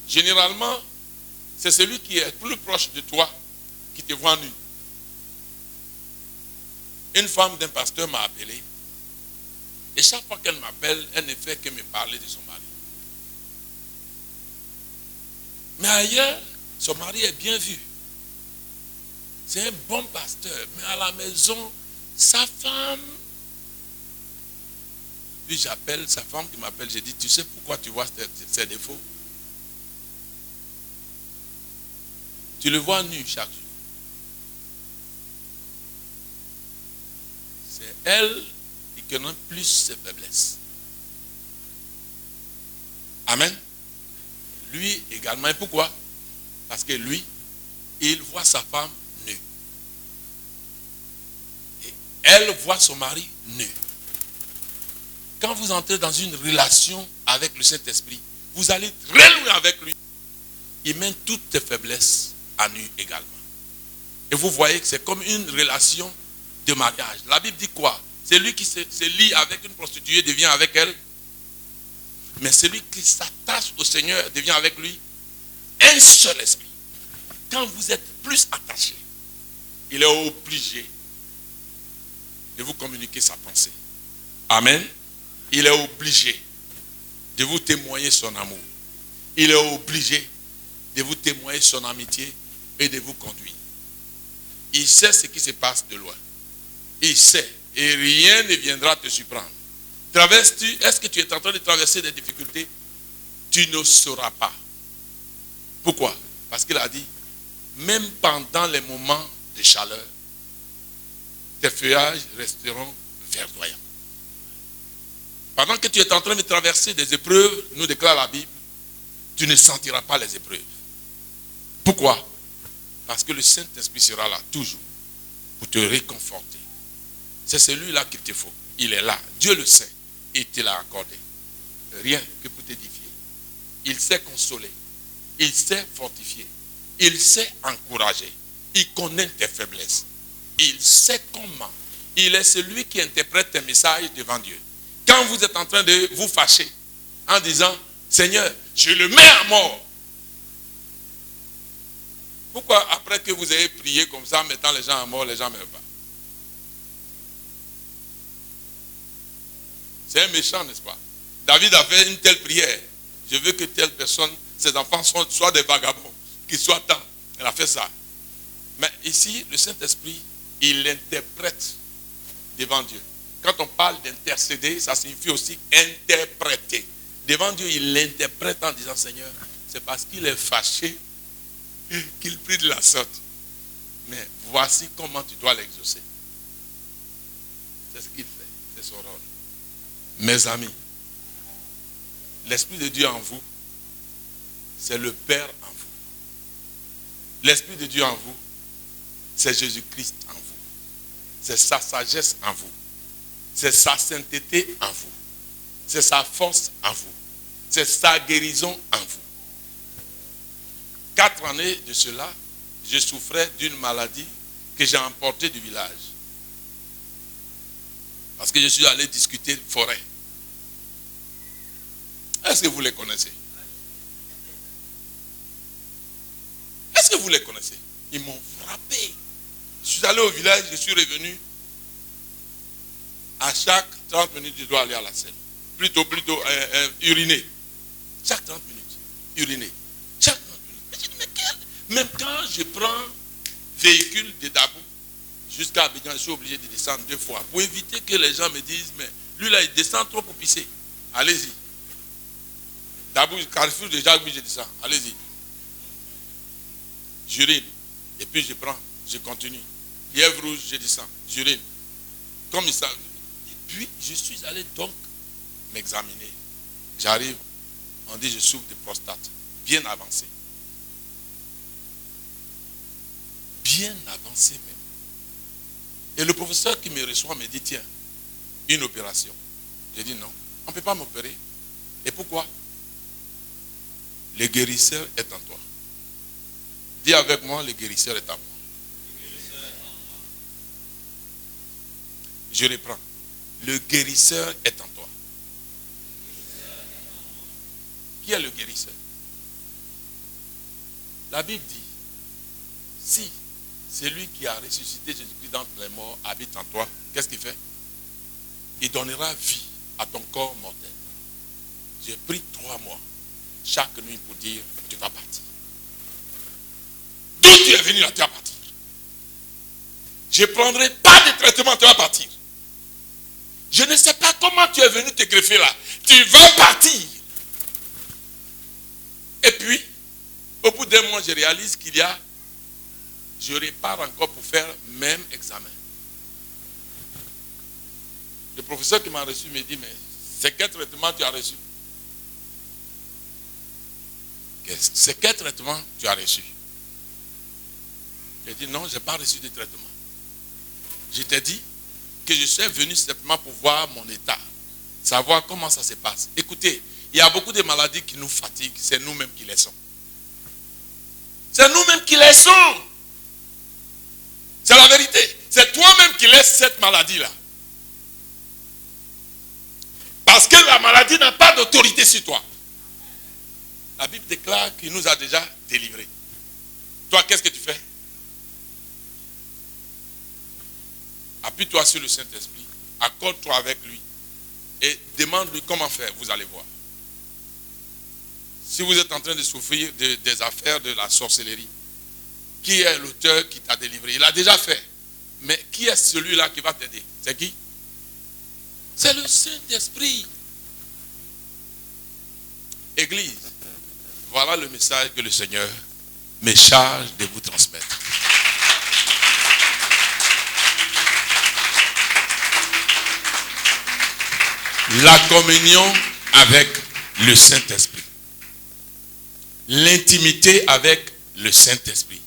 Généralement, c'est celui qui est plus proche de toi qui te voit nu. Une femme d'un pasteur m'a appelé. Et chaque fois qu'elle m'appelle, elle ne fait que me parler de son mari. Mais ailleurs, son mari est bien vu. C'est un bon pasteur, mais à la maison, sa femme... Puis j'appelle sa femme qui m'appelle, j'ai dit, tu sais pourquoi tu vois ses défauts? Tu le vois nu chaque jour. C'est elle qui connaît plus ses faiblesses. Amen. Lui également. Et pourquoi? Parce que lui, il voit sa femme nue. Et elle voit son mari nu. Quand vous entrez dans une relation avec le Saint-Esprit, vous allez très loin avec lui. Il met toutes tes faiblesses à nu également. Et vous voyez que c'est comme une relation de mariage. La Bible dit quoi? Celui qui se lie avec une prostituée devient avec elle. Mais celui qui s'attache au Seigneur devient avec lui un seul esprit. Quand vous êtes plus attaché, il est obligé de vous communiquer sa pensée. Amen. Il est obligé de vous témoigner son amour. Il est obligé de vous témoigner son amitié et de vous conduire. Il sait ce qui se passe de loin. Il sait et rien ne viendra te surprendre. Traverses-tu, est-ce que tu es en train de traverser des difficultés? Tu ne sauras pas. Pourquoi? Parce qu'il a dit, même pendant les moments de chaleur, tes feuillages resteront verdoyants. Pendant que tu es en train de traverser des épreuves, nous déclare la Bible, tu ne sentiras pas les épreuves. Pourquoi? Parce que le Saint-Esprit sera là, toujours, pour te réconforter. C'est celui-là qu'il te faut. Il est là. Dieu le sait. Et te l'a accordé. Rien que pour t'édifier. Il sait consoler. Il sait fortifier. Il sait encourager. Il connaît tes faiblesses. Il sait comment. Il est celui qui interprète tes messages devant Dieu. Quand vous êtes en train de vous fâcher, en disant, Seigneur, je le mets à mort. Pourquoi après que vous avez prié comme ça, mettant les gens à mort, les gens ne meurent pas? C'est un méchant, n'est-ce pas? David a fait une telle prière. Je veux que telle personne, ses enfants soient des vagabonds, qu'ils soient tant. Il a fait ça. Mais ici, le Saint-Esprit, il interprète devant Dieu. Quand on parle d'intercéder, ça signifie aussi interpréter. Devant Dieu, il l'interprète en disant, Seigneur, c'est parce qu'il est fâché qu'il prie de la sorte. Mais voici comment tu dois l'exaucer. C'est ce qu'il fait, c'est son rôle. Mes amis, l'Esprit de Dieu en vous, c'est le Père en vous. L'Esprit de Dieu en vous, c'est Jésus-Christ en vous. C'est sa sagesse en vous. C'est sa sainteté en vous. C'est sa force en vous. C'est sa guérison en vous. 4 années de cela, je souffrais d'une maladie que j'ai emportée du village. Parce que je suis allé discuter forêt. Est-ce que vous les connaissez? Est-ce que vous les connaissez? Ils m'ont frappé. Je suis allé au village, je suis revenu. À chaque 30 minutes, je dois aller à la selle. Plutôt, uriner. Chaque 30 minutes, uriner. Chaque 30 minutes. Mais je dis, mais quel? Même quand je prends véhicule de Dabou jusqu'à Abidjan, je suis obligé de descendre 2 fois. Pour éviter que les gens me disent, mais lui là, il descend trop pour pisser. Allez-y. Dabou, Carrefour de Jacques, je descends. Allez-y. J'urine. Et puis je prends, je continue. Lièvre rouge, je descends. J'urine. Comme ils savent. Et puis, je suis allé donc m'examiner. J'arrive, on dit je souffre de prostate. Bien avancé. Bien avancé même. Et le professeur qui me reçoit me dit, tiens, une opération. J'ai dit non, on ne peut pas m'opérer. Et pourquoi? Le guérisseur est en toi. Dis avec moi, le guérisseur est en moi. Je reprends. Le guérisseur est en toi. Qui est le guérisseur? La Bible dit, si celui qui a ressuscité Jésus-Christ d'entre les morts habite en toi, qu'est-ce qu'il fait? Il donnera vie à ton corps mortel. J'ai pris 3 mois chaque nuit pour dire, tu vas partir. D'où tu es venu là, tu vas partir. je ne prendrai pas de traitement, tu vas partir. Je ne sais pas comment tu es venu te greffer là. Tu vas partir. Et puis, au bout d'un mois, je réalise je repars encore pour faire le même examen. Le professeur qui m'a reçu me dit, mais c'est quel traitement tu as reçu? C'est quel traitement tu as reçu? J'ai dit, non, je n'ai pas reçu de traitement. Je t'ai dit que je suis venu simplement pour voir mon état, savoir comment ça se passe. Écoutez, il y a beaucoup de maladies qui nous fatiguent, c'est nous-mêmes qui les sommes. C'est nous-mêmes qui les sommes. C'est la vérité. C'est toi-même qui laisses cette maladie-là. Parce que la maladie n'a pas d'autorité sur toi. La Bible déclare qu'il nous a déjà délivrés. Toi, qu'est-ce que tu fais? Appuie-toi sur le Saint-Esprit, accorde-toi avec lui et demande-lui comment faire, vous allez voir. Si vous êtes en train de souffrir des affaires de la sorcellerie, qui est l'auteur qui t'a délivré? Il a déjà fait. Mais qui est celui-là qui va t'aider? C'est qui? C'est le Saint-Esprit. Église, voilà le message que le Seigneur me charge de vous transmettre. La communion avec le Saint-Esprit. L'intimité avec le Saint-Esprit.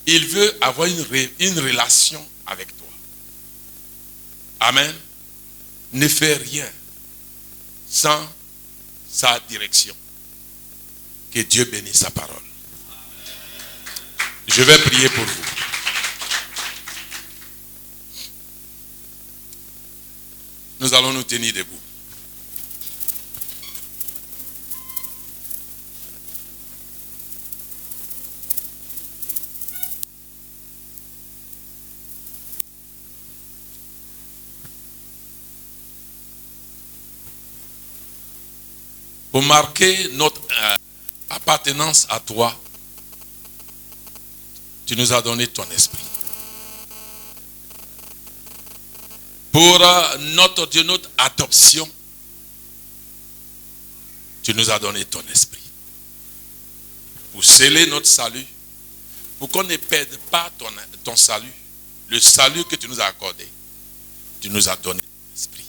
Il veut avoir une relation avec toi. Amen. Ne fais rien sans sa direction. Que Dieu bénisse sa parole. Je vais prier pour vous. Nous allons nous tenir debout. Pour marquer notre appartenance à toi, tu nous as donné ton esprit. Pour notre Dieu, notre adoption, tu nous as donné ton esprit. Pour sceller notre salut, pour qu'on ne perde pas ton salut, le salut que tu nous as accordé, tu nous as donné ton esprit.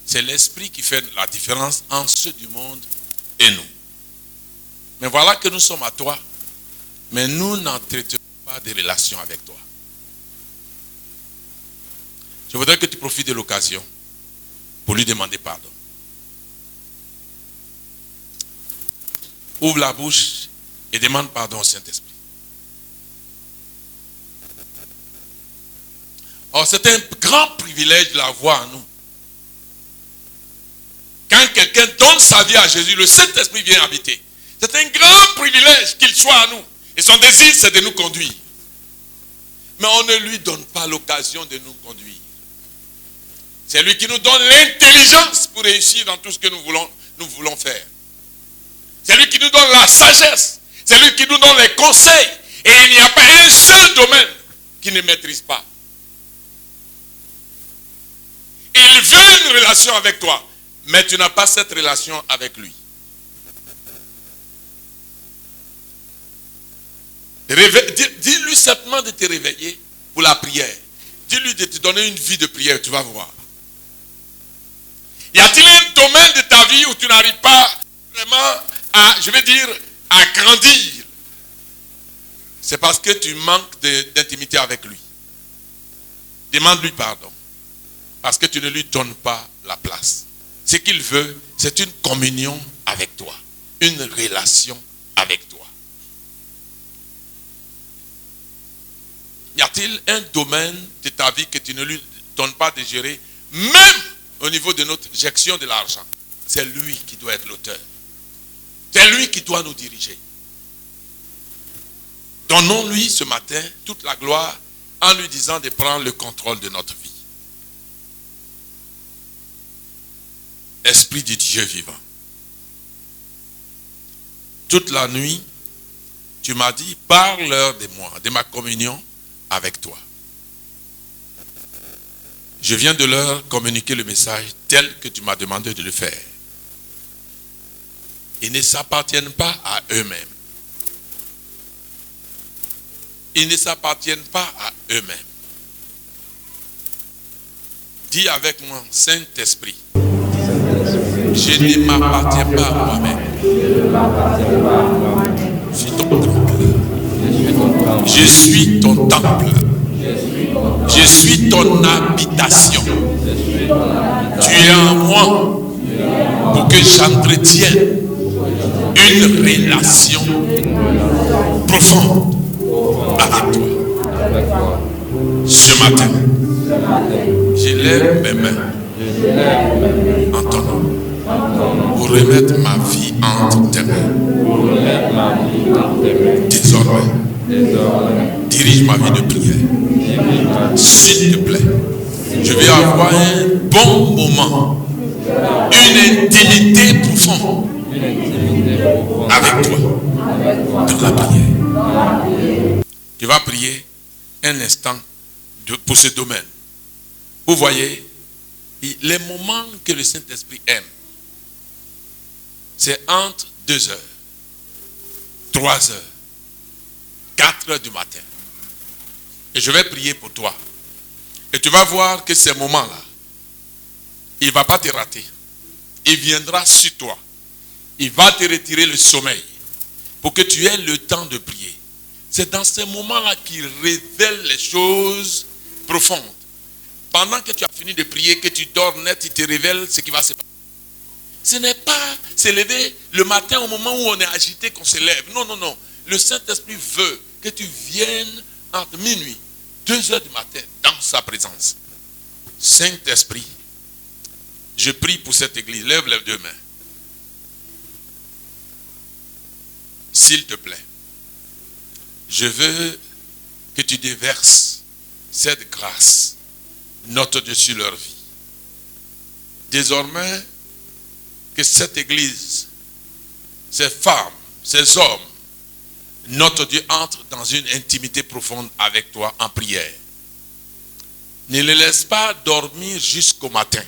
C'est l'esprit qui fait la différence entre ceux du monde et nous. Mais voilà que nous sommes à toi, mais nous n'entretenons pas de relation avec toi. Je voudrais que tu profites de l'occasion pour lui demander pardon. Ouvre la bouche et demande pardon au Saint-Esprit. Or, c'est un grand privilège de l'avoir en nous. Quand quelqu'un donne sa vie à Jésus, le Saint-Esprit vient habiter. C'est un grand privilège qu'il soit à nous. Et son désir, c'est de nous conduire. Mais on ne lui donne pas l'occasion de nous conduire. C'est lui qui nous donne l'intelligence pour réussir dans tout ce que nous voulons faire. C'est lui qui nous donne la sagesse. C'est lui qui nous donne les conseils. Et il n'y a pas un seul domaine qu'il ne maîtrise pas. Il veut une relation avec toi, mais tu n'as pas cette relation avec lui. Dis-lui simplement de te réveiller pour la prière. Dis-lui de te donner une vie de prière, tu vas voir. Y a-t-il un domaine de ta vie où tu n'arrives pas vraiment à grandir? C'est parce que tu manques d'intimité avec lui. Demande-lui pardon. Parce que tu ne lui donnes pas la place. Ce qu'il veut, c'est une communion avec toi. Une relation avec toi. Y a-t-il un domaine de ta vie que tu ne lui donnes pas de gérer, même au niveau de notre gestion de l'argent? C'est lui qui doit être l'auteur. C'est lui qui doit nous diriger. Donnons-lui ce matin toute la gloire en lui disant de prendre le contrôle de notre vie. Esprit du Dieu vivant. Toute la nuit, Tu m'as dit, parle-leur de moi, de ma communion avec toi. Je viens de leur communiquer le message tel que tu m'as demandé de le faire. Ils ne s'appartiennent pas à eux-mêmes. Ils ne s'appartiennent pas à eux-mêmes. Dis avec moi, Saint-Esprit, je ne m'appartiens pas à moi-même. Je suis ton temple. Je suis ton habitation. Tu es en moi pour que j'entretienne une relation profonde avec toi. Ce matin, je lève mes mains en ton nom pour remettre ma vie entre tes mains. Désormais, dirige ma vie de prière. S'il te plaît, je vais avoir un bon moment, une intimité profonde avec toi dans la prière. Tu vas prier un instant pour ce domaine. Vous voyez, les moments que le Saint-Esprit aime, c'est entre 2 heures, 3 heures, 4 heures du matin. Et je vais prier pour toi. Et tu vas voir que ces moments-là, il ne va pas te rater. Il viendra sur toi. Il va te retirer le sommeil pour que tu aies le temps de prier. C'est dans ces moments-là qu'il révèle les choses profondes. Pendant que tu as fini de prier, que tu dors net, il te révèle ce qui va se passer. Ce n'est pas se lever le matin au moment où on est agité qu'on se lève. Non, non, non. Le Saint-Esprit veut que tu viennes entre minuit, 2 heures du matin, dans sa présence. Saint-Esprit, je prie pour cette église. Lève les 2 mains. S'il te plaît, je veux que tu déverses cette grâce, notre Dieu, sur leur vie. Désormais, que cette église, ces femmes, ces hommes, notre Dieu entre dans une intimité profonde avec toi en prière. Ne les laisse pas dormir jusqu'au matin.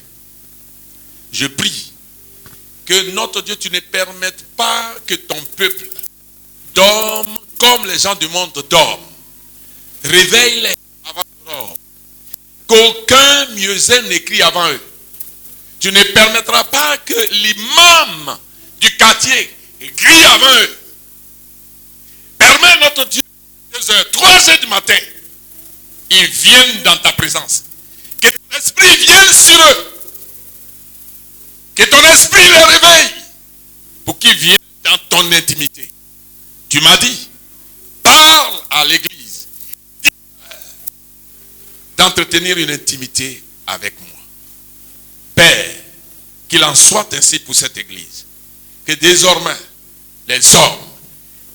Je prie que notre Dieu, tu ne permettes pas que ton peuple dorme comme les gens du monde dorment. Réveille-les avant l'aurore. Qu'aucun mieuxin n'écrie avant eux. Tu ne permettras pas que l'imam du quartier crie avant eux. Permets notre Dieu, 2 heures, 3 heures du matin, ils viennent dans ta présence. Que ton esprit vienne sur eux. Que ton esprit les réveille. Pour qu'ils viennent dans ton intimité. Tu m'as dit, parle à l'église. D'entretenir une intimité avec moi. Père, qu'il en soit ainsi pour cette église. Que désormais, les hommes,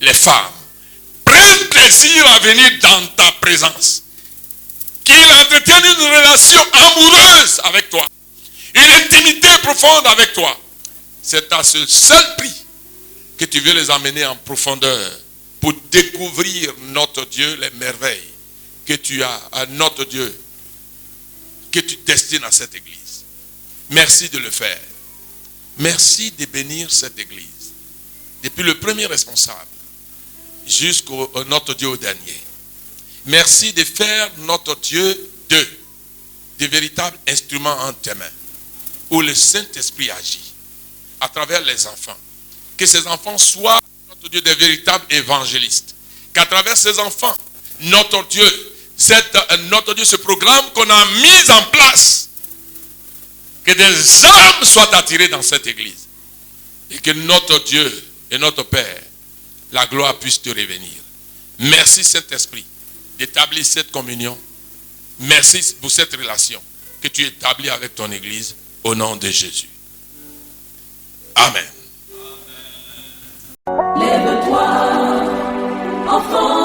les femmes, prennent plaisir à venir dans ta présence. Qu'ils entretiennent une relation amoureuse avec toi. Une intimité profonde avec toi. C'est à ce seul prix que tu veux les amener en profondeur pour découvrir notre Dieu, les merveilles que tu as à notre Dieu, que tu destines à cette église. Merci de le faire. Merci de bénir cette église. Depuis le premier responsable jusqu'au notre Dieu au dernier. Merci de faire notre Dieu des véritables instruments en tes mains, où le Saint-Esprit agit à travers les enfants. Que ces enfants soient, notre Dieu, des véritables évangélistes. Qu'à travers ces enfants, notre Dieu, ce programme qu'on a mis en place, que des âmes soient attirées dans cette église. Et que notre Dieu et notre Père, la gloire puisse te revenir. Merci Saint-Esprit d'établir cette communion. Merci pour cette relation que tu établis avec ton église au nom de Jésus. Amen. Lève-toi, enfant.